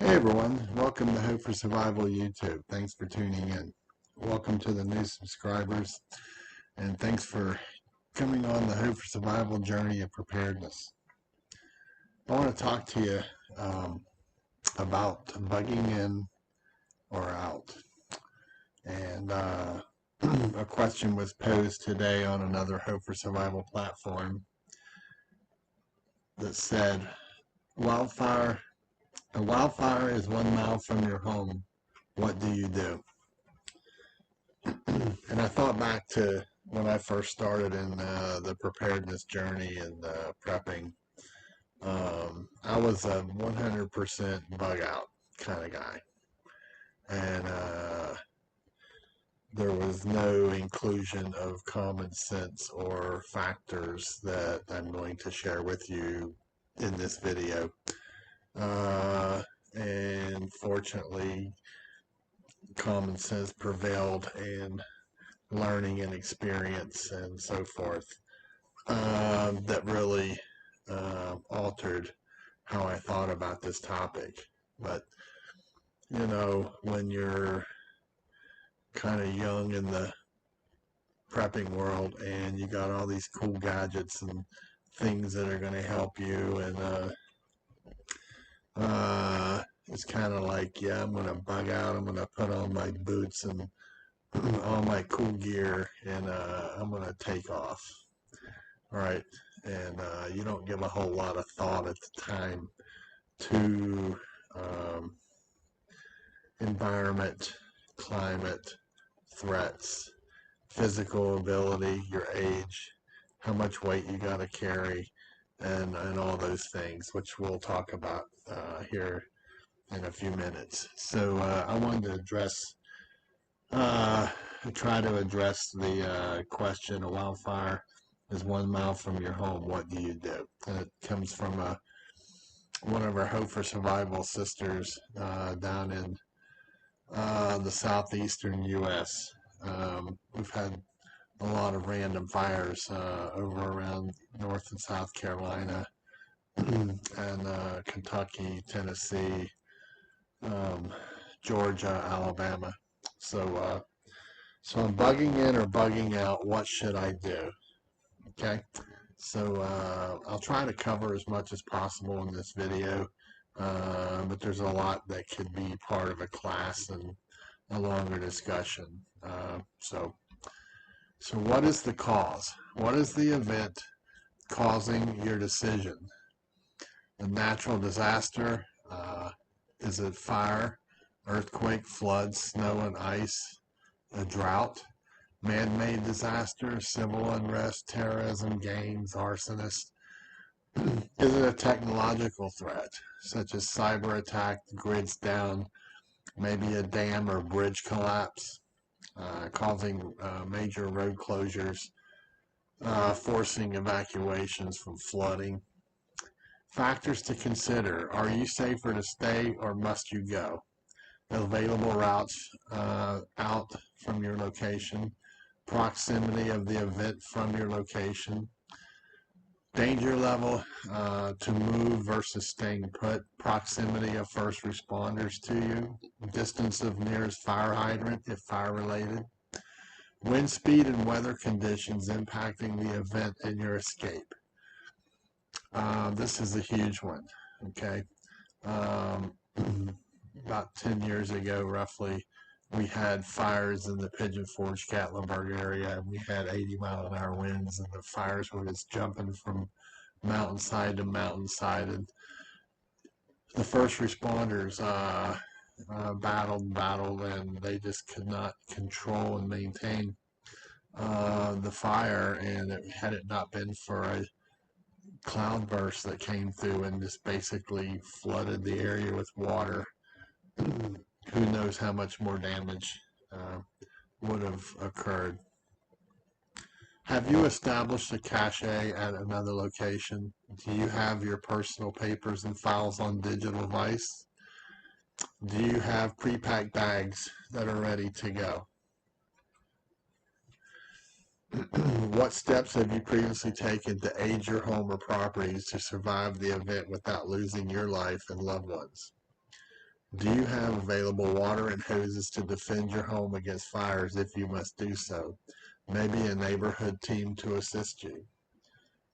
Hey everyone, welcome to Hope for Survival YouTube. Thanks for tuning in. Welcome to the new subscribers, and thanks for coming on the Hope for Survival journey of preparedness. I want to talk to you about bugging in or out. And a question was posed today on another Hope for Survival platform that said, a wildfire is 1 mile from your home. What do you do? And I thought back to when I first started in the preparedness journey and prepping. I was a 100% bug out kind of guy. And there was no inclusion of common sense or factors that I'm going to share with you in this video. And fortunately, common sense prevailed and learning and experience and so forth that really altered how I thought about this topic. But, you know, when you're kind of young in the prepping world and you got all these cool gadgets and things that are going to help you, and it's kind of like, yeah, I'm going to bug out, I'm going to put on my boots and all my cool gear, and I'm going to take off. All right. And you don't give a whole lot of thought at the time to environment, climate, threats, physical ability, your age, how much weight you got to carry, and all those things, which we'll talk about here in a few minutes. So I wanted to try to address the question: a wildfire is 1 mile from your home. What do you do? And it comes from one of our Hope for Survival sisters down in the southeastern U.S. We've had a lot of random fires over around North and South Carolina and Kentucky, Tennessee, Georgia, Alabama. So, so I'm bugging in or bugging out. What should I do? Okay. So I'll try to cover as much as possible in this video, but there's a lot that could be part of a class and a longer discussion. So what is the cause? What is the event causing your decision? A natural disaster? Is it fire, earthquake, flood, snow and ice, a drought? Man-made disaster, civil unrest, terrorism, gangs, arsonists? Is it a technological threat, such as cyber attack, grids down, maybe a dam or bridge collapse, causing major road closures, forcing evacuations from flooding? Factors to consider: are you safer to stay or must you go? Available routes out from your location, proximity of the event from your location, danger level to move versus staying put, proximity of first responders to you, distance of nearest fire hydrant if fire related, wind speed and weather conditions impacting the event and your escape. This is a huge one, okay? About 10 years ago, roughly, we had fires in the Pigeon Forge, Gatlinburg area, and we had 80-mile-an-hour winds, and the fires were just jumping from mountainside to mountainside, and the first responders battled, and they just could not control and maintain the fire. And had it not been for a cloudburst that came through and just basically flooded the area with water, who knows how much more damage would have occurred. Have you established a cache at another location? Do you have your personal papers and files on digital device? Do you have pre-packed bags that are ready to go? What steps have you previously taken to aid your home or properties to survive the event without losing your life and loved ones? Do you have available water and hoses to defend your home against fires if you must do so? Maybe a neighborhood team to assist you.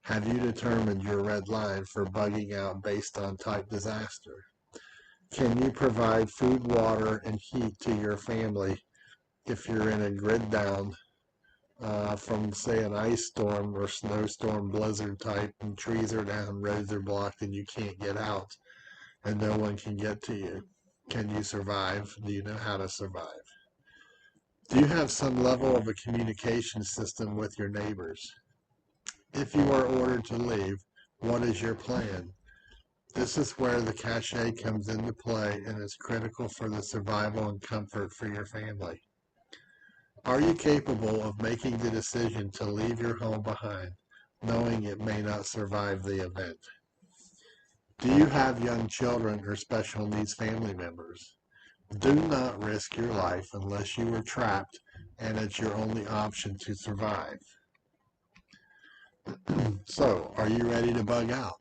Have you determined your red line for bugging out based on type disaster? Can you provide food, water, and heat to your family if you're in a grid down from, say, an ice storm or snowstorm blizzard type, and trees are down, roads are blocked, and you can't get out, and no one can get to you? Can you survive? Do you know how to survive? Do you have some level of a communication system with your neighbors? If you are ordered to leave, what is your plan? This is where the cachet comes into play and is critical for the survival and comfort for your family. Are you capable of making the decision to leave your home behind, knowing it may not survive the event? Do you have young children or special needs family members? Do not risk your life unless you are trapped and it's your only option to survive. So, are you ready to bug out?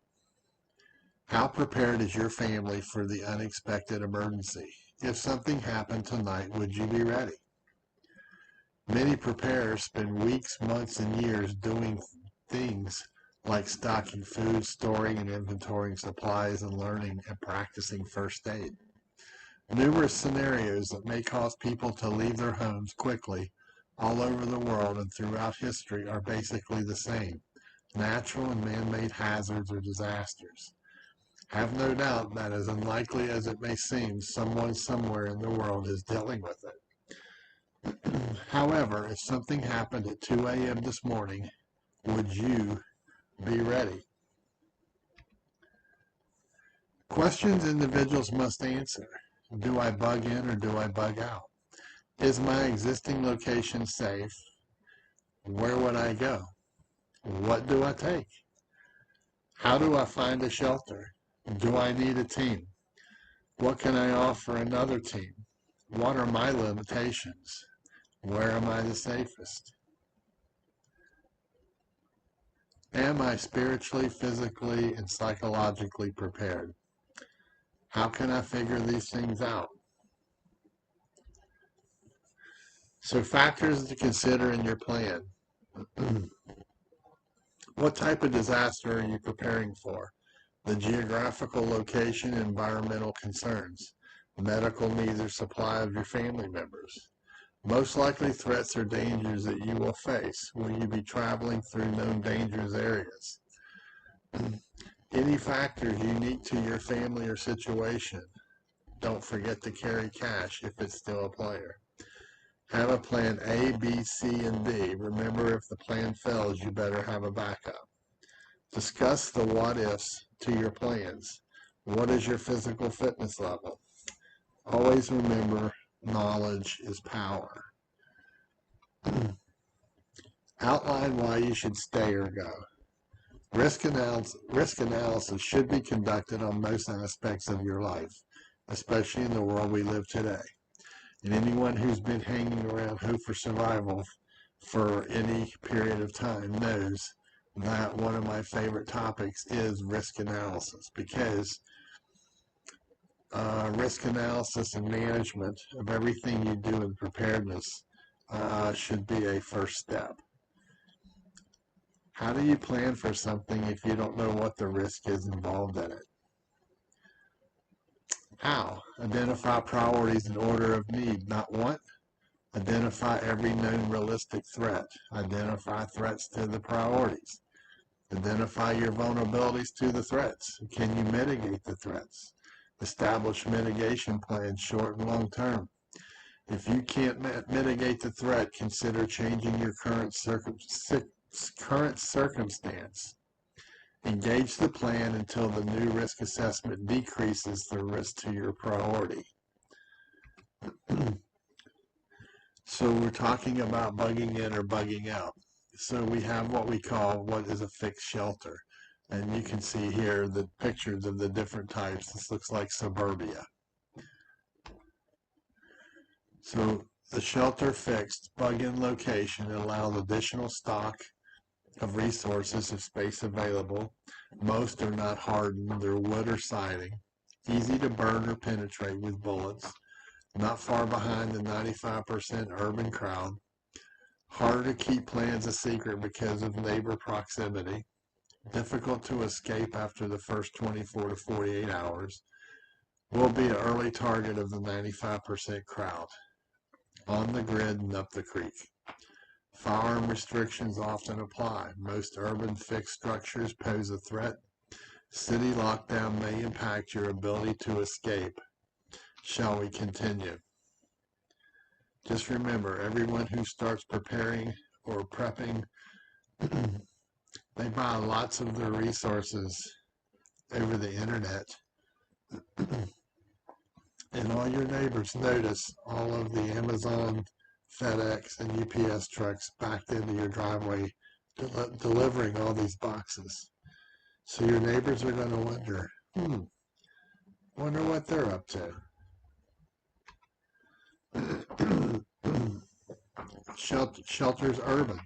How prepared is your family for the unexpected emergency? If something happened tonight, would you be ready? Many preparers spend weeks, months, and years doing things like stocking food, storing and inventorying supplies, and learning and practicing first aid. Numerous scenarios that may cause people to leave their homes quickly all over the world and throughout history are basically the same: natural and man-made hazards or disasters. Have no doubt that, as unlikely as it may seem, someone somewhere in the world is dealing with it. However, if something happened at 2 a.m. this morning, would you be ready? Questions individuals must answer. Do I bug in or do I bug out? Is my existing location safe? Where would I go? What do I take? How do I find a shelter? Do I need a team? What can I offer another team? What are my limitations? Where am I the safest? Am I spiritually, physically, and psychologically prepared? How can I figure these things out? So, factors to consider in your plan. What type of disaster are you preparing for? The geographical location, environmental concerns, medical needs or supply of your family members. Most likely threats or dangers that you will face. Will you be traveling through known dangerous areas? Any factors unique to your family or situation. Don't forget to carry cash if it's still a player. Have a plan A, B, C, and D. Remember, if the plan fails, you better have a backup. Discuss the what ifs to your plans. What is your physical fitness level? Always remember, knowledge is power. Outline why you should stay or go. Risk analysis should be conducted on most aspects of your life, especially in the world we live today. And anyone who's been hanging around Hope for Survival for any period of time knows that one of my favorite topics is risk analysis, because risk analysis and management of everything you do in preparedness should be a first step. How do you plan for something if you don't know what the risk is involved in it? How? Identify priorities in order of need, not want. Identify every known realistic threat. Identify threats to the priorities. Identify your vulnerabilities to the threats. Can you mitigate the threats? Establish mitigation plans, short and long term. If you can't mitigate the threat, consider changing your current circumstance. Engage the plan until the new risk assessment decreases the risk to your priority. So we're talking about bugging in or bugging out. So we have what we call what is a fixed shelter. And you can see here the pictures of the different types. This looks like suburbia. So the shelter fixed bug-in location allows additional stock of resources if space available. Most are not hardened, they're wood or siding. easy to burn or penetrate with bullets, not far behind the 95% urban crowd, harder to keep plans a secret because of neighbor proximity, difficult to escape after the first 24 to 48 hours, will be an early target of the 95% crowd, on the grid and up the creek. Firearm restrictions often apply. Most urban fixed structures pose a threat. City lockdown may impact your ability to escape. Shall we continue? Just remember, everyone who starts preparing or prepping, they buy lots of their resources over the internet. And all your neighbors notice all of the Amazon, FedEx, and UPS trucks backed into your driveway delivering all these boxes. So your neighbors are going to wonder what they're up to. Shelters urban.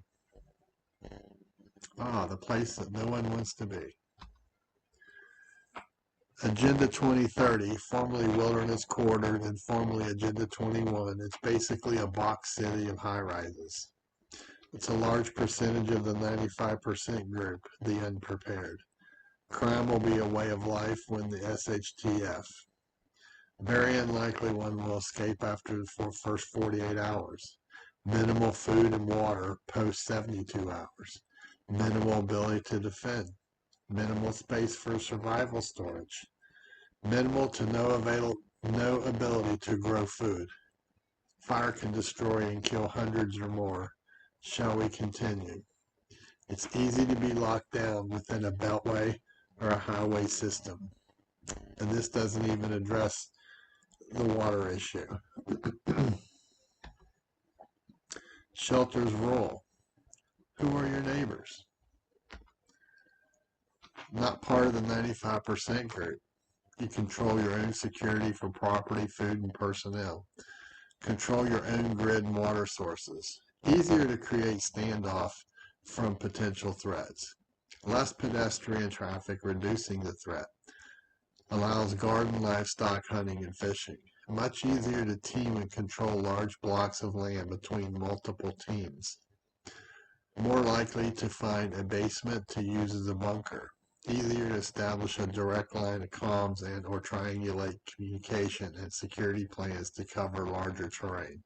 The place that no one wants to be. Agenda 2030, formerly Wilderness Corridor and formerly Agenda 21, it's basically a box city of high-rises. It's a large percentage of the 95% group, the unprepared. Crime will be a way of life when the SHTF. Very unlikely one will escape after the first 48 hours. Minimal food and water post 72 hours. Minimal ability to defend. Minimal space for survival storage. Minimal to no ability to grow food. Fire can destroy and kill hundreds or more. Shall we continue? It's easy to be locked down within a beltway or a highway system. And this doesn't even address the water issue. Shelters rural. Who are your neighbors? Not part of the 95% group. You control your own security for property, food, and personnel. Control your own grid and water sources. Easier to create standoff from potential threats. Less pedestrian traffic, reducing the threat. Allows garden, livestock, hunting, and fishing. Much easier to team and control large blocks of land between multiple teams. More likely to find a basement to use as a bunker. Easier to establish a direct line of comms and or triangulate communication and security plans to cover larger terrain.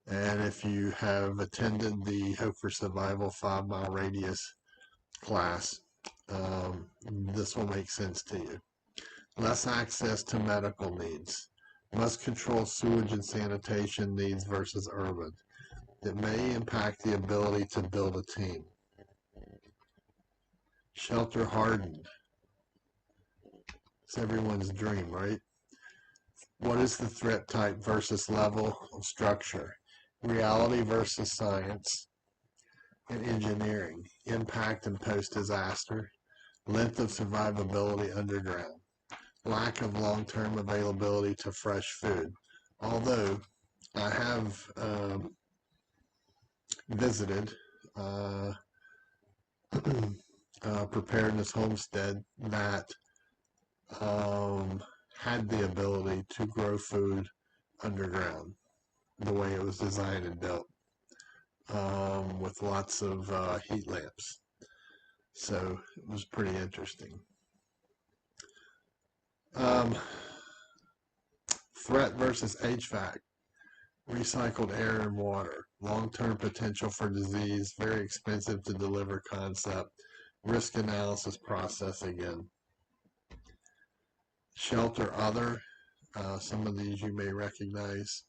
And if you have attended the Hope for Survival 5-mile radius class, this will make sense to you. Less access to medical needs. Must control sewage and sanitation needs versus urban. It may impact the ability to build a team. Shelter hardened. It's everyone's dream, right? What is the threat type versus level of structure? Reality versus science and engineering. Impact and post-disaster. Length of survivability underground. Lack of long-term availability to fresh food. Although I have visited preparedness homestead that had the ability to grow food underground the way it was designed and built, with lots of heat lamps. So it was pretty interesting. Threat versus HVAC. Recycled air and water. Long-term potential for disease. Very expensive to deliver concept. Risk analysis process again. Shelter other. Some of these you may recognize.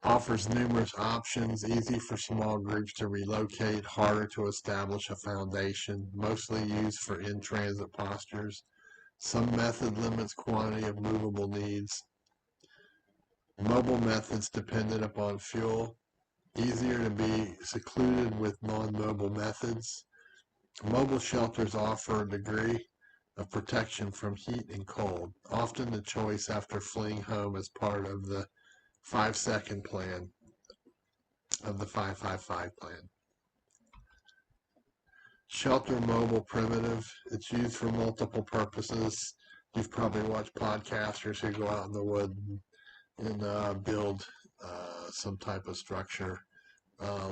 Offers numerous options, easy for small groups to relocate, harder to establish a foundation, mostly used for in-transit postures. Some method limits quantity of movable needs. Mobile methods dependent upon fuel. Easier to be secluded with non-mobile methods. Mobile shelters offer a degree of protection from heat and cold, often the choice after fleeing home as part of the 5-second plan of the 555 plan. Shelter mobile primitive. It's used for multiple purposes. You've probably watched podcasters who go out in the wood and build some type of structure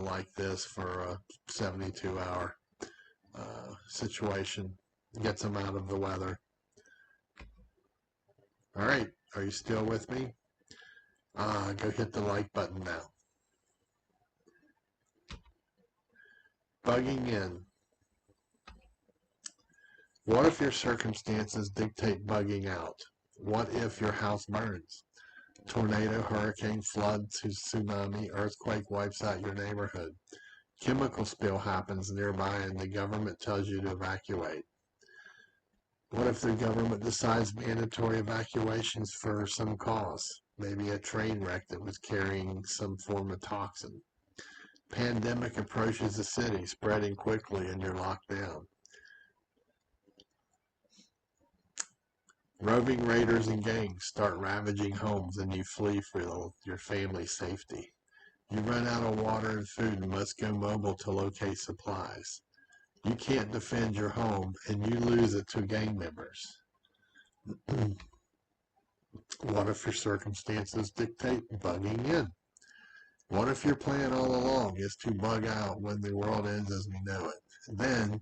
like this for a 72-hour situation. Gets them out of the weather. All right, are you still with me? Go hit the like button now. Bugging in. What if your circumstances dictate bugging out? What if your house burns? Tornado, hurricane, flood, tsunami, earthquake wipes out your neighborhood. Chemical spill happens nearby and the government tells you to evacuate. What if the government decides mandatory evacuations for some cause? Maybe a train wreck that was carrying some form of toxin. Pandemic approaches the city, spreading quickly, and you're locked down. Roving raiders and gangs start ravaging homes and you flee for your family's safety. You run out of water and food and must go mobile to locate supplies. You can't defend your home and you lose it to gang members. What if your circumstances dictate bugging in? What if your plan all along is to bug out when the world ends as we know it? Then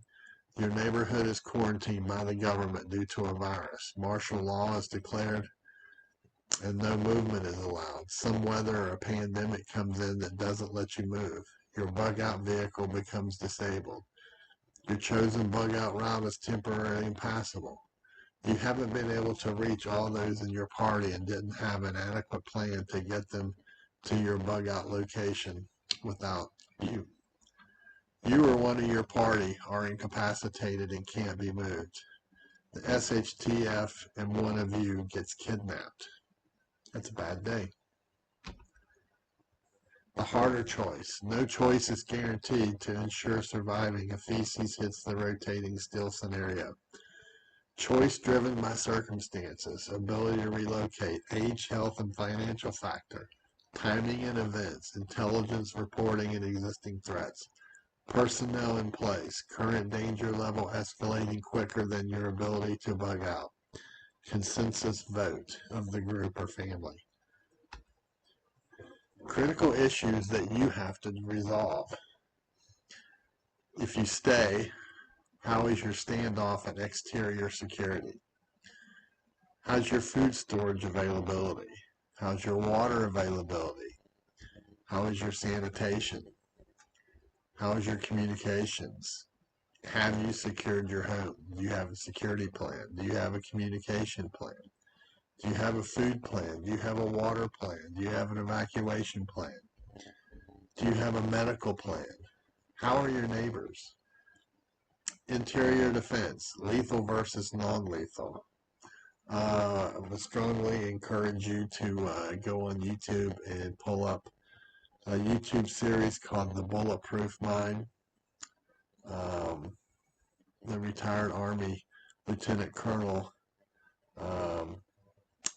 your neighborhood is quarantined by the government due to a virus. Martial law is declared and no movement is allowed. Some weather or a pandemic comes in that doesn't let you move. Your bug out vehicle becomes disabled. Your chosen bug out route is temporarily impassable. You haven't been able to reach all those in your party and didn't have an adequate plan to get them to your bug out location without you. You or one of your party are incapacitated and can't be moved. The SHTF and one of you gets kidnapped. That's a bad day. The harder choice. No choice is guaranteed to ensure surviving if feces hits the rotating still scenario. Choice driven by circumstances, ability to relocate, age, health, and financial factor, timing and events, intelligence reporting and existing threats, personnel in place, current danger level escalating quicker than your ability to bug out, consensus vote of the group or family. Critical issues that you have to resolve. If you stay, how is your standoff and exterior security? How's your food storage availability? How's your water availability? How is your sanitation? How is your communications? Have you secured your home? Do you have a security plan? Do you have a communication plan? Do you have a food plan? Do you have a water plan? Do you have an evacuation plan? Do you have a medical plan? How are your neighbors? Interior defense, lethal versus non-lethal. I would strongly encourage you to go on YouTube and pull up a YouTube series called The Bulletproof Mind. The retired Army Lieutenant Colonel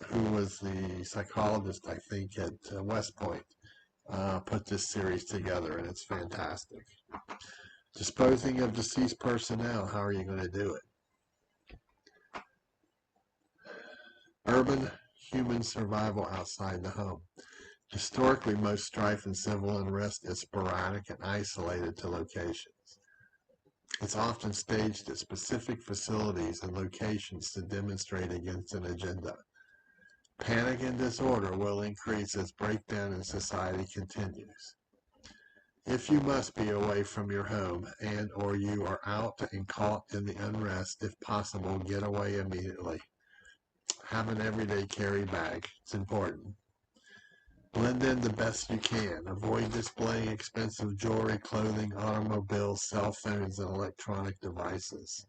who was the psychologist, I think, at West Point, put this series together, and it's fantastic. Disposing of deceased personnel, how are you going to do it? Urban human survival outside the home. Historically, most strife and civil unrest is sporadic and isolated to locations. It's often staged at specific facilities and locations to demonstrate against an agenda. Panic and disorder will increase as breakdown in society continues. If you must be away from your home and or you are out and caught in the unrest, if possible, get away immediately. Have an everyday carry bag. It's important. Blend in the best you can. Avoid displaying expensive jewelry, clothing, automobiles, cell phones, and electronic devices.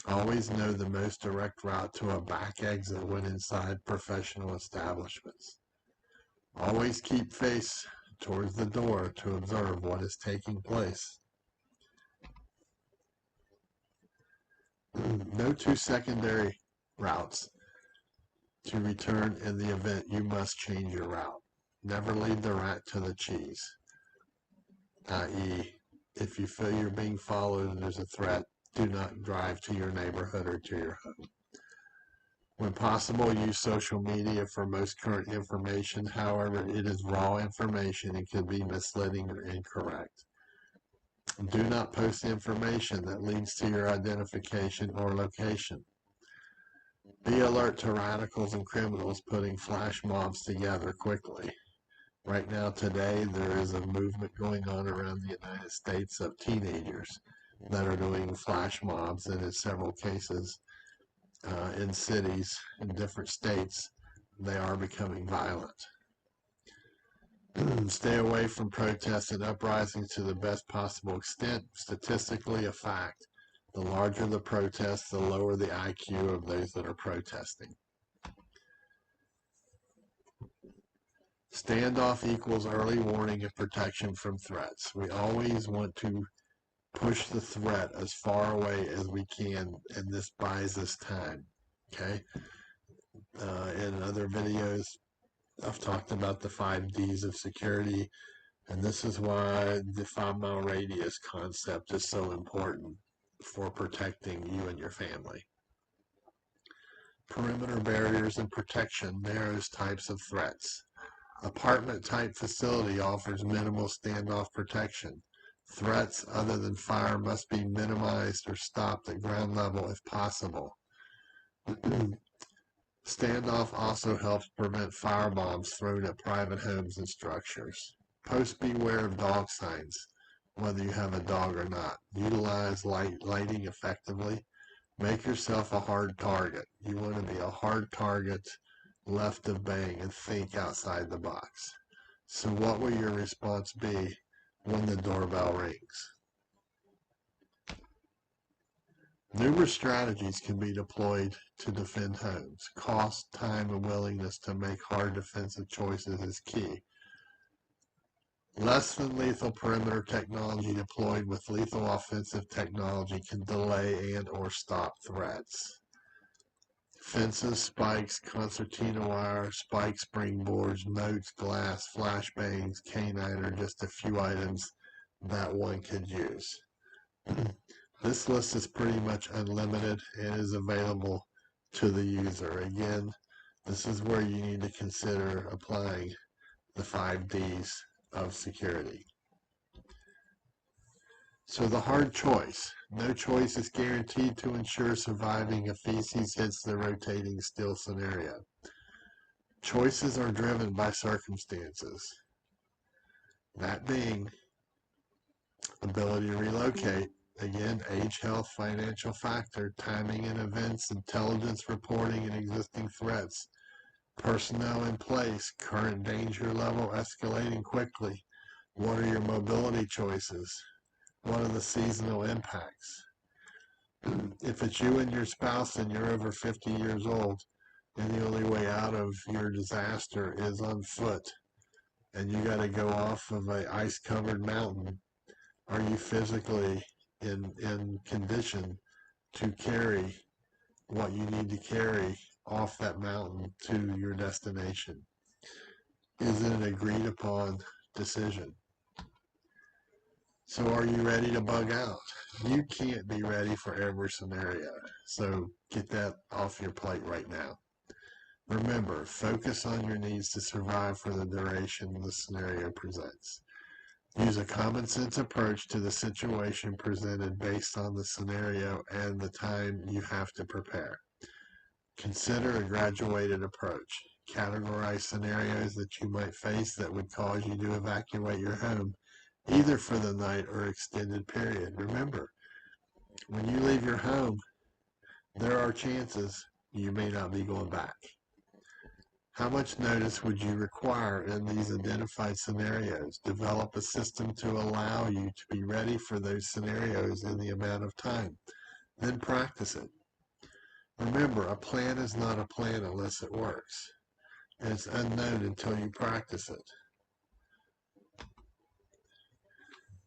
Always know the most direct route to a back exit when inside professional establishments. Always keep face towards the door to observe what is taking place. No two secondary routes to return in the event you must change your route. Never leave the rat to the cheese, i.e. If you feel you're being followed and there's a threat, do not drive to your neighborhood or to your home. When possible, use social media for most current information. However, it is raw information and could be misleading or incorrect. Do not post information that leads to your identification or location. Be alert to radicals and criminals putting flash mobs together quickly. Right now, today, there is a movement going on around the United States of teenagers that are doing flash mobs, and in several cases, in cities in different states, they are becoming violent. Stay away from protests and uprisings to the best possible extent. Statistically, a fact. The larger the protest, the lower the IQ of those that are protesting. Standoff equals early warning and protection from threats. We always want to push the threat as far away as we can, and this buys us time. Okay? In other videos, I've talked about the 5 Ds of security, and this is why the 5-mile radius concept is so important for protecting you and your family. Perimeter barriers and protection narrows types of threats. Apartment-type facility offers minimal standoff protection. Threats other than fire must be minimized or stopped at ground level if possible. Standoff also helps prevent firebombs thrown at private homes and structures. Post beware of dog signs, whether you have a dog or not. Utilize lighting effectively. Make yourself a hard target. You want to be a hard target, left of bang, and think outside the box. So what will your response be when the doorbell rings? Numerous strategies can be deployed to defend homes. Cost, time, and willingness to make hard defensive choices is key. Less than lethal perimeter technology deployed with lethal offensive technology can delay and or stop threats. Fences, spikes, concertina wire, spike springboards, moats, glass, flashbangs, canine are just a few items that one could use. This list is pretty much unlimited and is available to the user. Again, this is where you need to consider applying the 5 Ds of security. So the hard choice. No choice is guaranteed to ensure surviving if feces hits the rotating steel scenario. Choices are driven by circumstances. That being ability to relocate, again, age, health, financial factor, timing and events, intelligence reporting and existing threats, personnel in place, current danger level escalating quickly. What are your mobility choices? What are the seasonal impacts? If it's you and your spouse and you're over 50 years old and the only way out of your disaster is on foot and you got to go off of an ice-covered mountain, are you physically in condition to carry what you need to carry off that mountain to your destination? Is it an agreed upon decision? So are you ready to bug out? You can't be ready for every scenario. So get that off your plate right now. Remember, focus on your needs to survive for the duration the scenario presents. Use a common sense approach to the situation presented based on the scenario and the time you have to prepare. Consider a graduated approach. Categorize scenarios that you might face that would cause you to evacuate your home, either for the night or extended period. Remember, when you leave your home, there are chances you may not be going back. How much notice would you require in these identified scenarios? Develop a system to allow you to be ready for those scenarios in the amount of time. Then practice it. Remember, a plan is not a plan unless it works. And it's unknown until you practice it.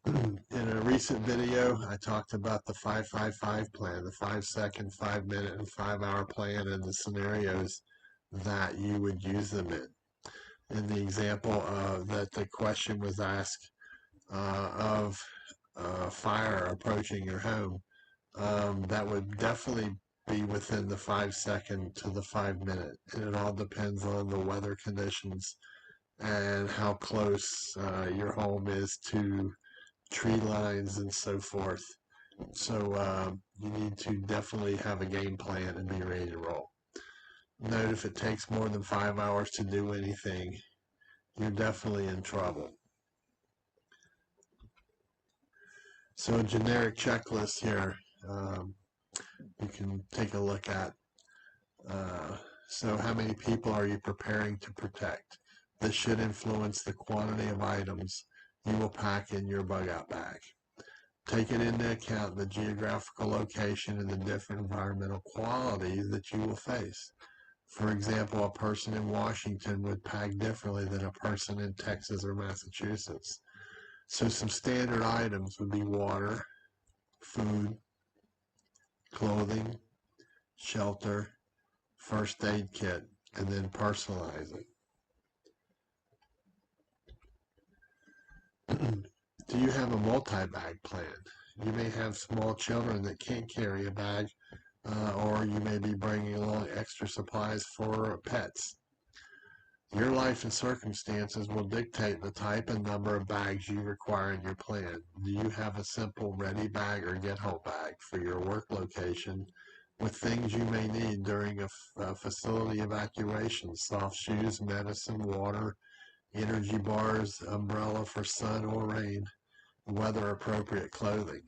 In a recent video, I talked about the 5-5-5 plan, the 5-second, 5-minute, and 5-hour plan, and the scenarios that you would use them in. In the example that the question was asked of fire approaching your home, that would definitely be within the 5 second to the 5 minute. And it all depends on the weather conditions and how close your home is to tree lines and so forth. So you need to definitely have a game plan and be ready to roll. Note if it takes more than 5 hours to do anything, you're definitely in trouble. So a generic checklist here you can take a look at. So how many people are you preparing to protect? This should influence the quantity of items you will pack in your bug out bag. Take it into account the geographical location and the different environmental qualities that you will face. For example, a person in Washington would pack differently than a person in Texas or Massachusetts. So some standard items would be water, food, clothing, shelter, first aid kit, and then personalize it. Do you have a multi-bag plan? You may have small children that can't carry a bag, or you may be bringing along extra supplies for pets. Your life and circumstances will dictate the type and number of bags you require in your plan. Do you have a simple ready bag or get home bag for your work location with things you may need during a facility evacuation? Soft shoes, medicine, water, energy bars, umbrella for sun or rain, weather appropriate clothing.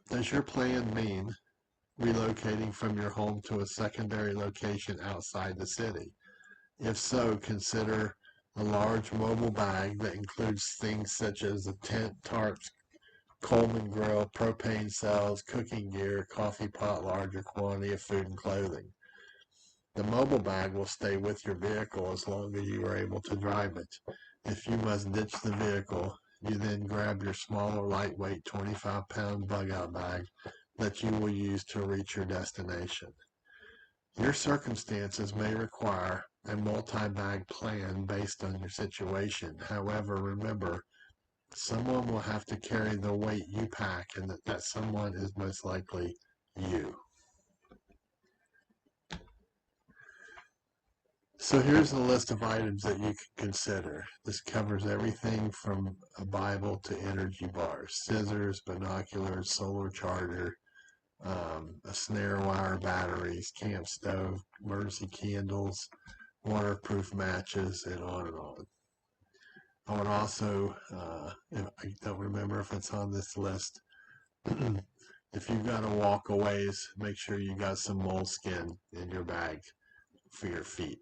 Does your plan mean relocating from your home to a secondary location outside the city? If so, consider a large mobile bag that includes things such as a tent, tarps, Coleman grill, propane cells, cooking gear, coffee pot, larger quantity of food and clothing. The mobile bag will stay with your vehicle as long as you are able to drive it. If you must ditch the vehicle, you then grab your smaller, lightweight 25-pound bug-out bag that you will use to reach your destination. Your circumstances may require a multi-bag plan based on your situation. However, remember, someone will have to carry the weight you pack, and that someone is most likely you. So here's the list of items that you can consider. This covers everything from a Bible to energy bars, scissors, binoculars, solar charger, a snare wire, batteries, camp stove, emergency candles, waterproof matches, and on and on. I would also, I don't remember if it's on this list, if you've got to walk a ways, make sure you got some moleskin in your bag for your feet.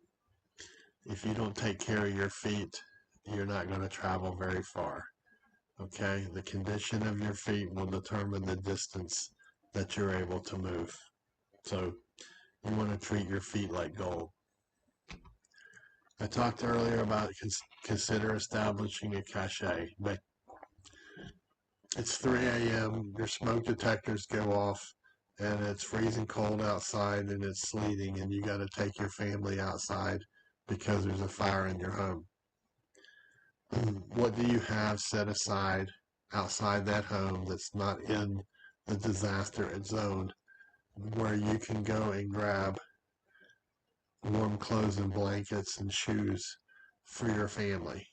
If you don't take care of your feet, you're not going to travel very far. Okay, the condition of your feet will determine the distance that you're able to move. So you want to treat your feet like gold. I talked earlier about consider establishing a cache, but it's 3 a.m., your smoke detectors go off, and it's freezing cold outside and it's sleeting, and you got to take your family outside because there's a fire in your home. What do you have set aside outside that home that's not in the disaster zone where you can go and grab warm clothes and blankets and shoes for your family?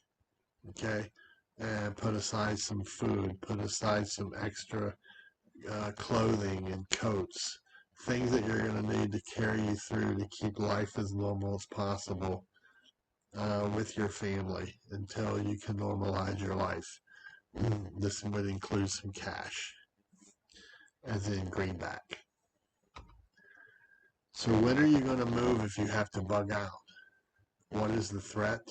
Okay? And put aside some food, put aside some extra clothing and coats, things that you're going to need to carry you through to keep life as normal as possible with your family until you can normalize your life. This would include some cash, as in greenback. So when are you going to move if you have to bug out? What is the threat?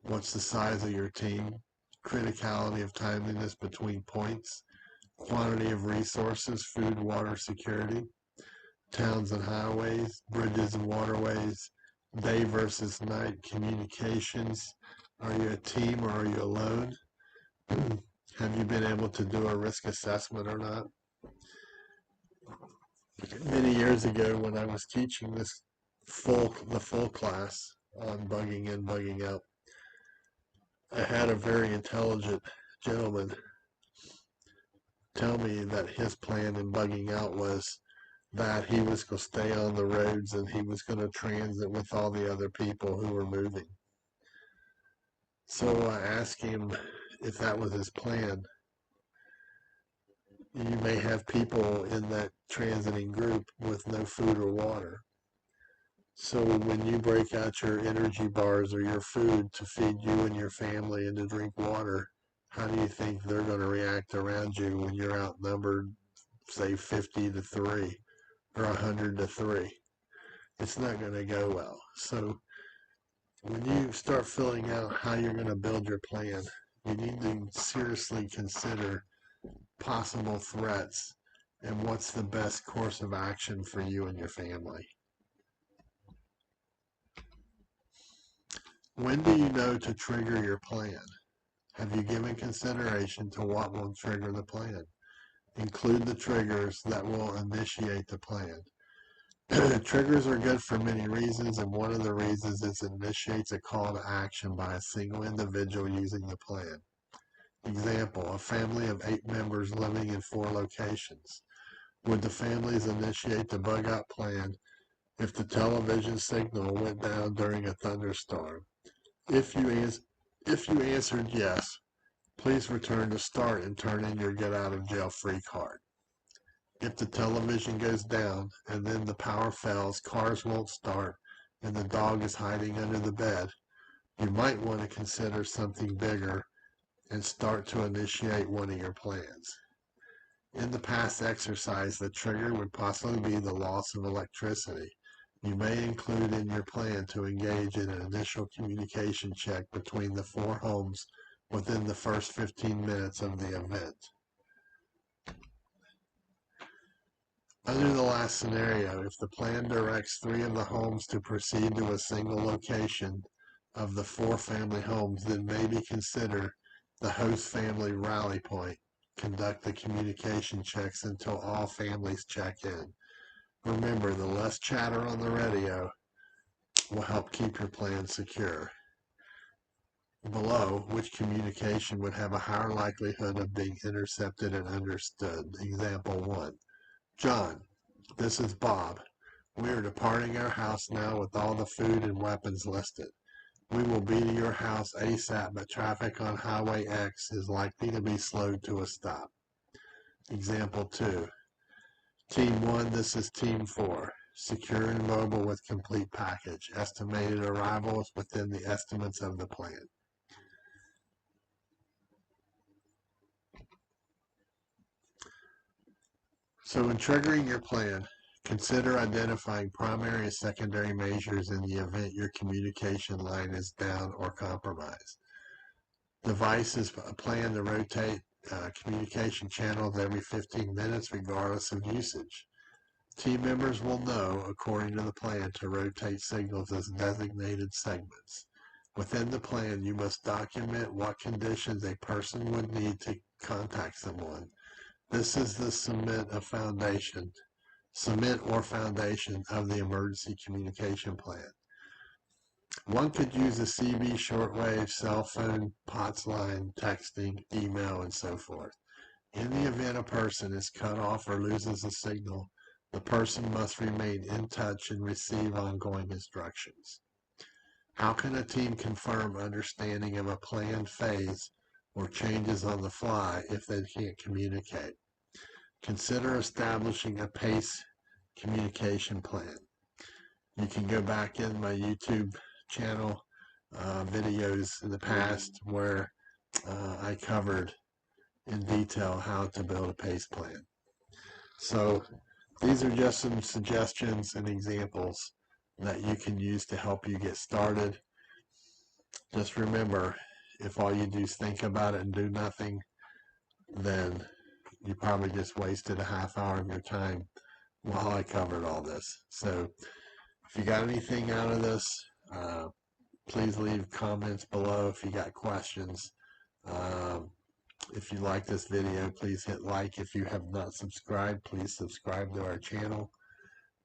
What's the size of your team? Criticality of timeliness between points? Quantity of resources, food, water, security? Towns and highways, bridges and waterways? Day versus night communications? Are you a team or are you alone? Have you been able to do a risk assessment or not? Many years ago when I was teaching the full class on bugging in, bugging out, I had a very intelligent gentleman tell me that his plan in bugging out was that he was going to stay on the roads and he was going to transit with all the other people who were moving. So I asked him if that was his plan. You may have people in that transiting group with no food or water. So when you break out your energy bars or your food to feed you and your family and to drink water, how do you think they're going to react around you when you're outnumbered, say 50-3 or 100-3? It's not going to go well. So when you start filling out how you're going to build your plan, you need to seriously consider possible threats and what's the best course of action for you and your family. When do you know to trigger your plan? Have you given consideration to what will trigger the plan? Include the triggers that will initiate the plan. Triggers are good for many reasons, and one of the reasons is it initiates a call to action by a single individual using the plan. Example, a family of 8 members living in 4 locations. Would the families initiate the bug out plan if the television signal went down during a thunderstorm? If you answered yes, please return to start and turn in your get out of jail free card. If the television goes down and then the power fails, cars won't start, and the dog is hiding under the bed, you might want to consider something bigger and start to initiate one of your plans. In the past exercise, the trigger would possibly be the loss of electricity. You may include in your plan to engage in an initial communication check between the 4 homes within the first 15 minutes of the event. Under the last scenario, if the plan directs 3 of the homes to proceed to a single location of the 4 family homes, then maybe consider the host family rally point. Conduct the communication checks until all families check in. Remember, the less chatter on the radio will help keep your plan secure. Below, which communication would have a higher likelihood of being intercepted and understood? Example 1. John, this is Bob. We are departing our house now with all the food and weapons listed. We will be to your house ASAP, but traffic on Highway X is likely to be slowed to a stop. Example 2. Team 1, this is Team 4. Secure and mobile with complete package. Estimated arrivals within the estimates of the plan. So when triggering your plan, consider identifying primary and secondary measures in the event your communication line is down or compromised. Devices plan to rotate communication channels every 15 minutes regardless of usage. Team members will know, according to the plan, to rotate signals as designated segments. Within the plan, you must document what conditions a person would need to contact someone. This is the cement or foundation of the emergency communication plan. One could use a CB, shortwave, cell phone, POTS line, texting, email, and so forth. In the event a person is cut off or loses a signal, the person must remain in touch and receive ongoing instructions. How can a team confirm understanding of a planned phase or changes on the fly if they can't communicate? Consider establishing a PACE communication plan. You can go back in my YouTube channel videos in the past where I covered in detail how to build a PACE plan. So these are just some suggestions and examples that you can use to help you get started. Just remember, if all you do is think about it and do nothing, then you probably just wasted a half hour of your time while I covered all this. So if you got anything out of this, please leave comments below if you got questions. If you like this video, please hit like. If you have not subscribed, please subscribe to our channel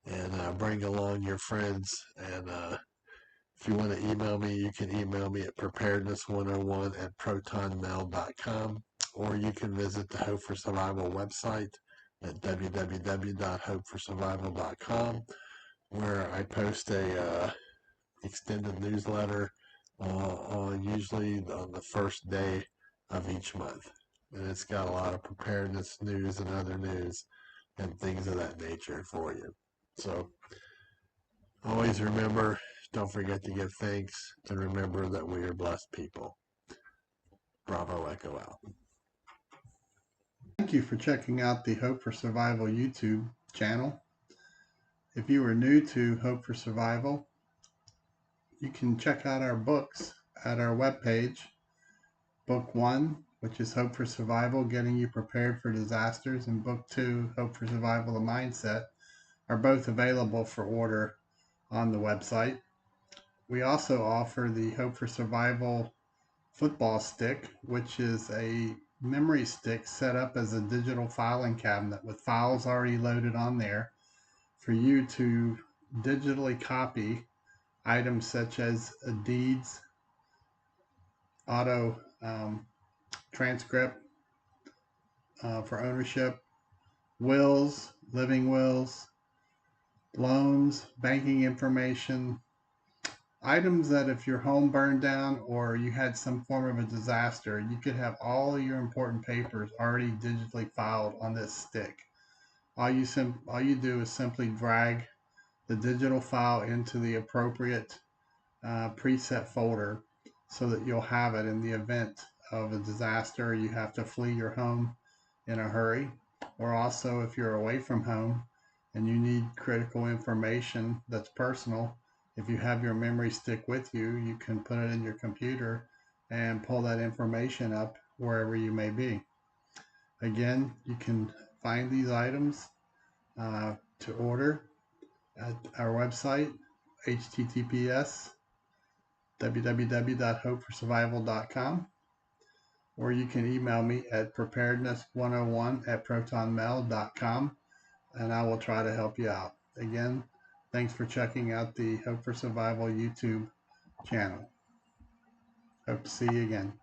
and bring along your friends. And if you want to email me, you can email me at preparedness101@protonmail.com. or you can visit the Hope for Survival website at www.hopeforsurvival.com, where I post a extended newsletter usually on the first day of each month. And it's got a lot of preparedness news and other news and things of that nature for you. So always remember, don't forget to give thanks, and remember that we are blessed people. Bravo Echo out. Thank you for checking out the Hope for Survival YouTube channel. If you are new to Hope for Survival, you can check out our books at our webpage. Book 1, which is Hope for Survival, Getting You Prepared for Disasters, and Book 2, Hope for Survival, The Mindset, are both available for order on the website. We also offer the Hope for Survival football stick, which is a memory stick set up as a digital filing cabinet with files already loaded on there for you to digitally copy items such as deeds, auto transcript for ownership, wills, living wills, loans, banking information, items that if your home burned down or you had some form of a disaster, you could have all your important papers already digitally filed on this stick. All you do is simply drag the digital file into the appropriate preset folder so that you'll have it in the event of a disaster. You have to flee your home in a hurry, or also if you're away from home and you need critical information that's personal, if you have your memory stick with you, you can put it in your computer and pull that information up wherever you may be. Again, you can find these items to order at our website, https www.hopeforsurvival.com, or you can email me at preparedness101@protonmail.com, and I will try to help you out. Again, thanks for checking out the Hope for Survival YouTube channel. Hope to see you again.